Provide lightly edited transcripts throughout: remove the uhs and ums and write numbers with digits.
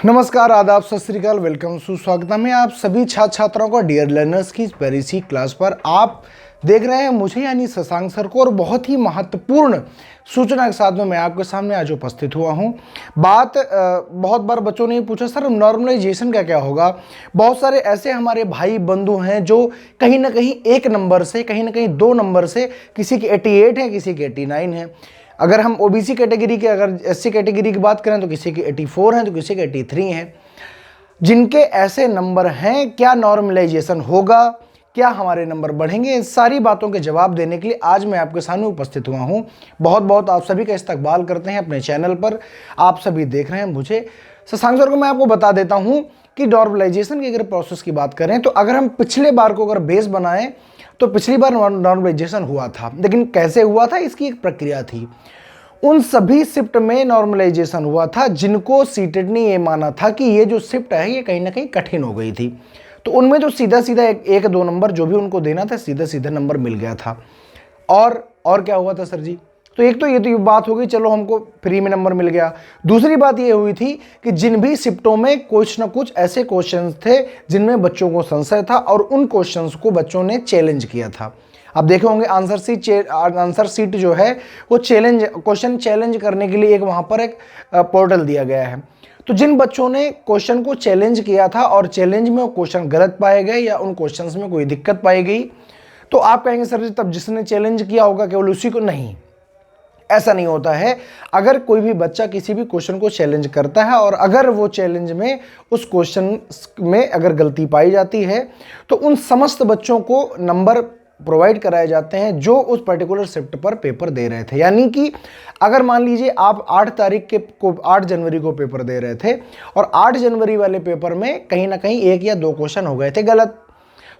नमस्कार, आदाब, सत श्री अकाल, वेलकम, सुस्वागतम है आप सभी छात्र छात्राओं का डियर लर्नर्स की वेरी सी क्लास पर। आप देख रहे हैं मुझे यानी शशांक सर को, और बहुत ही महत्वपूर्ण सूचना के साथ में मैं आपके सामने आज उपस्थित हुआ हूं। बहुत बार बच्चों ने पूछा, सर नॉर्मलाइजेशन का क्या होगा। बहुत सारे ऐसे हमारे भाई बंधु हैं जो कहीं ना कहीं एक नंबर से, कहीं ना कहीं दो नंबर से, किसी की 88 है, किसी की 89 है। अगर हम ओबीसी कैटेगरी के, अगर एससी कैटेगरी की बात करें तो किसी की 84 है, तो किसी के 83 हैं। जिनके ऐसे नंबर हैं, क्या नॉर्मलाइजेशन होगा, क्या हमारे नंबर बढ़ेंगे, इन सारी बातों के जवाब देने के लिए आज मैं आपके सामने उपस्थित हुआ हूं। बहुत बहुत आप सभी का इस्तकबाल करते हैं अपने चैनल पर। आप सभी देख रहे हैं मुझे। शशांक सर को मैं आपको बता देता हूं कि नॉर्मलाइजेशन की अगर प्रोसेस की बात करें तो अगर हम पिछले बार को अगर बेस बनाएं तो पिछली बार नॉर्मलाइजेशन हुआ था, लेकिन कैसे हुआ था, इसकी एक प्रक्रिया थी। उन सभी शिफ्ट में नॉर्मलाइजेशन हुआ था जिनको सीटेट ने ये माना था कि ये जो शिफ्ट है ये कहीं ना कहीं कठिन हो गई थी। तो उनमें जो सीधा सीधा एक दो नंबर जो भी उनको देना था, सीधा सीधा नंबर मिल गया था। और क्या हुआ था सर जी? तो एक तो ये बात हो गई, चलो हमको फ्री में नंबर मिल गया। दूसरी बात ये हुई थी कि जिन भी शिफ्टों में कुछ ना कुछ ऐसे क्वेश्चंस थे जिनमें बच्चों को संशय था और उन क्वेश्चंस को बच्चों ने चैलेंज किया था। आप देखे होंगे आंसर सीट जो है वो क्वेश्चन चैलेंज करने के लिए एक वहां पर एक पोर्टल दिया गया है। तो जिन बच्चों ने क्वेश्चन को चैलेंज किया था और चैलेंज में वो क्वेश्चन गलत पाए गए या उन क्वेश्चंस में कोई दिक्कत पाई गई, तो आप कहेंगे सर जी तब जिसने चैलेंज किया होगा केवल उसी को? नहीं, ऐसा नहीं होता है। अगर कोई भी बच्चा किसी भी क्वेश्चन को चैलेंज करता है और अगर वो चैलेंज में उस क्वेश्चन में अगर गलती पाई जाती है तो उन समस्त बच्चों को नंबर प्रोवाइड कराए जाते हैं जो उस पर्टिकुलर शिफ्ट पर पेपर दे रहे थे। यानी कि अगर मान लीजिए आप 8 जनवरी को पेपर दे रहे थे और 8 जनवरी वाले पेपर में कहीं ना कहीं एक या दो क्वेश्चन हो गए थे गलत,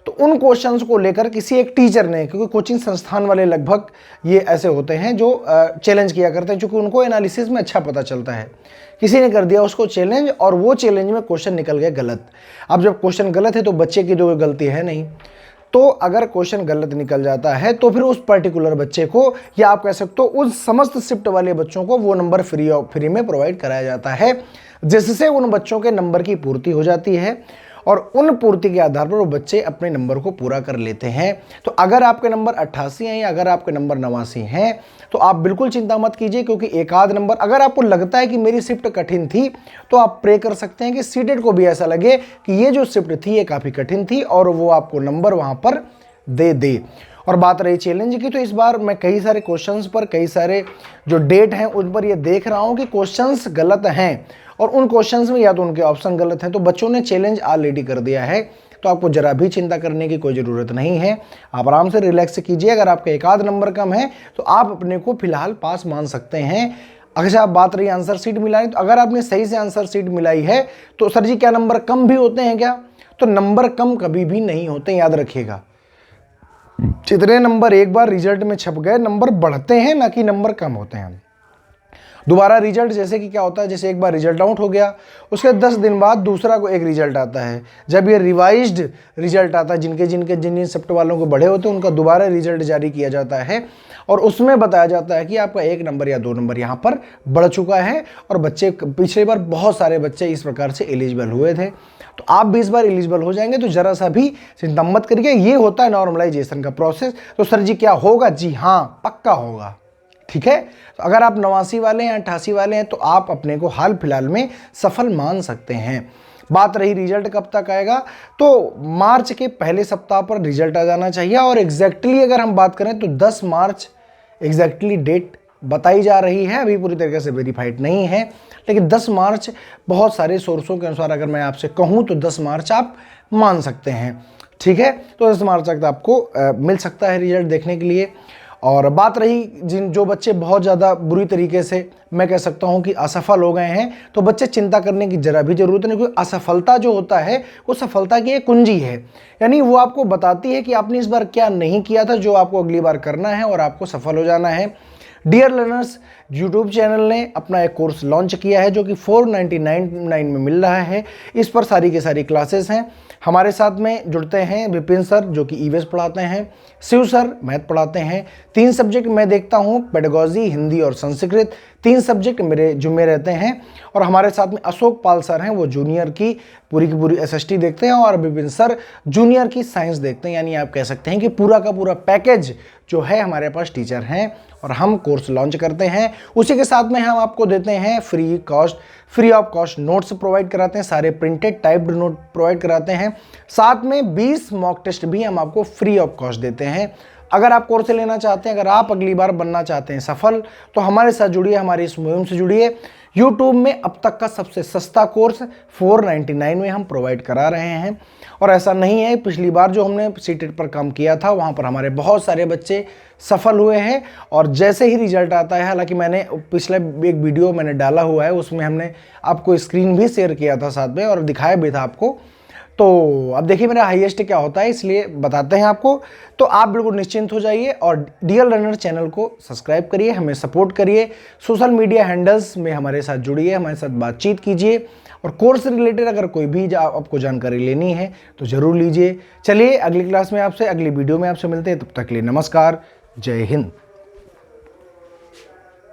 तो उन क्वेश्चंस को लेकर किसी एक टीचर ने, क्योंकि कोचिंग संस्थान वाले लगभग ये ऐसे होते हैं जो चैलेंज किया करते हैं, क्योंकि उनको एनालिसिस में अच्छा पता चलता है। किसी ने कर दिया उसको चैलेंज और वो चैलेंज में क्वेश्चन निकल गया गलत। अब जब क्वेश्चन गलत है तो बच्चे की तो गलती है नहीं, तो अगर क्वेश्चन गलत निकल जाता है तो फिर उस पर्टिकुलर बच्चे को, या आप कह सकते हो उन समस्त शिफ्ट वाले बच्चों को, वो नंबर फ्री में प्रोवाइड कराया जाता है, जिससे उन बच्चों के नंबर की पूर्ति हो जाती है और उन पूर्ति के आधार पर वो बच्चे अपने नंबर को पूरा कर लेते हैं। तो अगर आपके नंबर 88 हैं या अगर आपके नंबर 89 हैं तो आप बिल्कुल चिंता मत कीजिए, क्योंकि एक आध नंबर, अगर आपको लगता है कि मेरी शिफ्ट कठिन थी तो आप प्रे कर सकते हैं कि सीटेट को भी ऐसा लगे कि ये जो शिफ्ट थी ये काफ़ी कठिन थी और वो आपको नंबर वहाँ पर दे। और बात रही चैलेंज की, तो इस बार मैं कई सारे क्वेश्चंस पर, कई सारे जो डेट हैं उन पर ये देख रहा हूँ कि क्वेश्चंस गलत हैं और उन क्वेश्चंस में या तो उनके ऑप्शन गलत हैं, तो बच्चों ने चैलेंज ऑलरेडी कर दिया है। तो आपको जरा भी चिंता करने की कोई ज़रूरत नहीं है, आप आराम से रिलैक्स कीजिए। अगर आपका एक आध नंबर कम है तो आप अपने को फिलहाल पास मान सकते हैं। अगर आप बात रही आंसर सीट मिलाई, तो अगर आपने सही से आंसर सीट मिलाई है तो सर जी क्या नंबर कम भी होते हैं क्या? तो नंबर कम कभी भी नहीं होते, याद रखिएगा। जितने नंबर एक बार रिजल्ट में छप गए, नंबर बढ़ते हैं ना कि नंबर कम होते हैं। दोबारा रिजल्ट जैसे कि क्या होता है, जैसे एक बार रिजल्ट आउट हो गया उसके 10 दिन बाद दूसरा को एक रिजल्ट आता है। जब ये रिवाइज्ड रिजल्ट आता है, जिन शिफ्ट वालों को बढ़े होते हैं उनका दोबारा रिजल्ट जारी किया जाता है और उसमें बताया जाता है कि आपका एक नंबर या दो नंबर यहाँ पर बढ़ चुका है। और बच्चे, पिछली बार बहुत सारे बच्चे इस प्रकार से एलिजिबल हुए थे, तो आप भी इस बार एलिजिबल हो जाएंगे। तो जरा सा भी चिंता मत करिए, ये होता है नॉर्मलाइजेशन का प्रोसेस। तो सर जी क्या होगा? जी हाँ, पक्का होगा। ठीक है, तो अगर आप 89 वाले हैं, 88 वाले हैं तो आप अपने को हाल फिलहाल में सफल मान सकते हैं। बात रही रिजल्ट कब तक आएगा, तो मार्च के पहले सप्ताह पर रिजल्ट आ जाना चाहिए। और एग्जैक्टली अगर हम बात करें तो 10 मार्च एग्जैक्टली डेट बताई जा रही है, अभी पूरी तरीके से वेरीफाइड नहीं है, लेकिन 10 मार्च बहुत सारे सोर्सों के अनुसार अगर मैं आपसे कहूँ तो 10 मार्च आप मान सकते हैं। ठीक है, तो 10 मार्च तक आपको मिल सकता है रिजल्ट देखने के लिए। और बात रही जो बच्चे बहुत ज़्यादा बुरी तरीके से, मैं कह सकता हूं कि असफल हो गए हैं, तो बच्चे चिंता करने की जरा भी ज़रूरत नहीं, क्योंकि असफलता जो होता है वो सफलता की एक कुंजी है। यानी वो आपको बताती है कि आपने इस बार क्या नहीं किया था जो आपको अगली बार करना है और आपको सफल हो जाना है। डियर लर्नर्स, यूट्यूब चैनल ने अपना एक कोर्स लॉन्च किया है जो कि 499 में मिल रहा है। इस पर सारी की सारी क्लासेस हैं। हमारे साथ में जुड़ते हैं विपिन सर जो कि ईवीएस पढ़ाते हैं, शिव सर मैथ पढ़ाते हैं। 3 सब्जेक्ट मैं देखता हूँ, पेडागॉजी, हिंदी और संस्कृत। 3 सब्जेक्ट मेरे जुम्मे रहते हैं। और हमारे साथ में अशोक पाल सर हैं, वो जूनियर की पूरी एसएसटी देखते हैं और विपिन सर जूनियर की साइंस देखते हैं। यानी आप कह सकते हैं कि पूरा का पूरा पैकेज जो है हमारे पास टीचर हैं और हम कोर्स लॉन्च करते हैं। उसी के साथ में हम आपको देते हैं free of cost notes provide कराते हैं, सारे प्रिंटेड टाइप्ड नोट प्रोवाइड कराते हैं। साथ में 20 मॉक टेस्ट भी हम आपको फ्री ऑफ कॉस्ट देते हैं। अगर आप कोर्स लेना चाहते हैं, अगर आप अगली बार बनना चाहते हैं सफल, तो हमारे साथ जुड़िए, हमारी इस मुहिम से जुड़िए। यूट्यूब में अब तक का सबसे सस्ता कोर्स 499 में हम प्रोवाइड करा रहे हैं। और ऐसा नहीं है, पिछली बार जो हमने सीटेट पर काम किया था वहाँ पर हमारे बहुत सारे बच्चे सफल हुए हैं और जैसे ही रिजल्ट आता है, हालांकि मैंने पिछले एक वीडियो मैंने डाला हुआ है, उसमें हमने आपको स्क्रीन भी शेयर किया था साथ में और दिखाया भी था आपको। तो अब देखिए मेरा हाईएस्ट क्या होता है, इसलिए बताते हैं आपको। तो आप बिल्कुल निश्चिंत हो जाइए और डीएल लर्नर चैनल को सब्सक्राइब करिए, हमें सपोर्ट करिए, सोशल मीडिया हैंडल्स में हमारे साथ जुड़िए, हमारे साथ बातचीत कीजिए और कोर्स से रिलेटेड अगर कोई भी आपको जानकारी लेनी है तो ज़रूर लीजिए। चलिए अगली क्लास में आपसे, अगली वीडियो में आपसे मिलते हैं। तब तक के लिए नमस्कार, जय हिंद।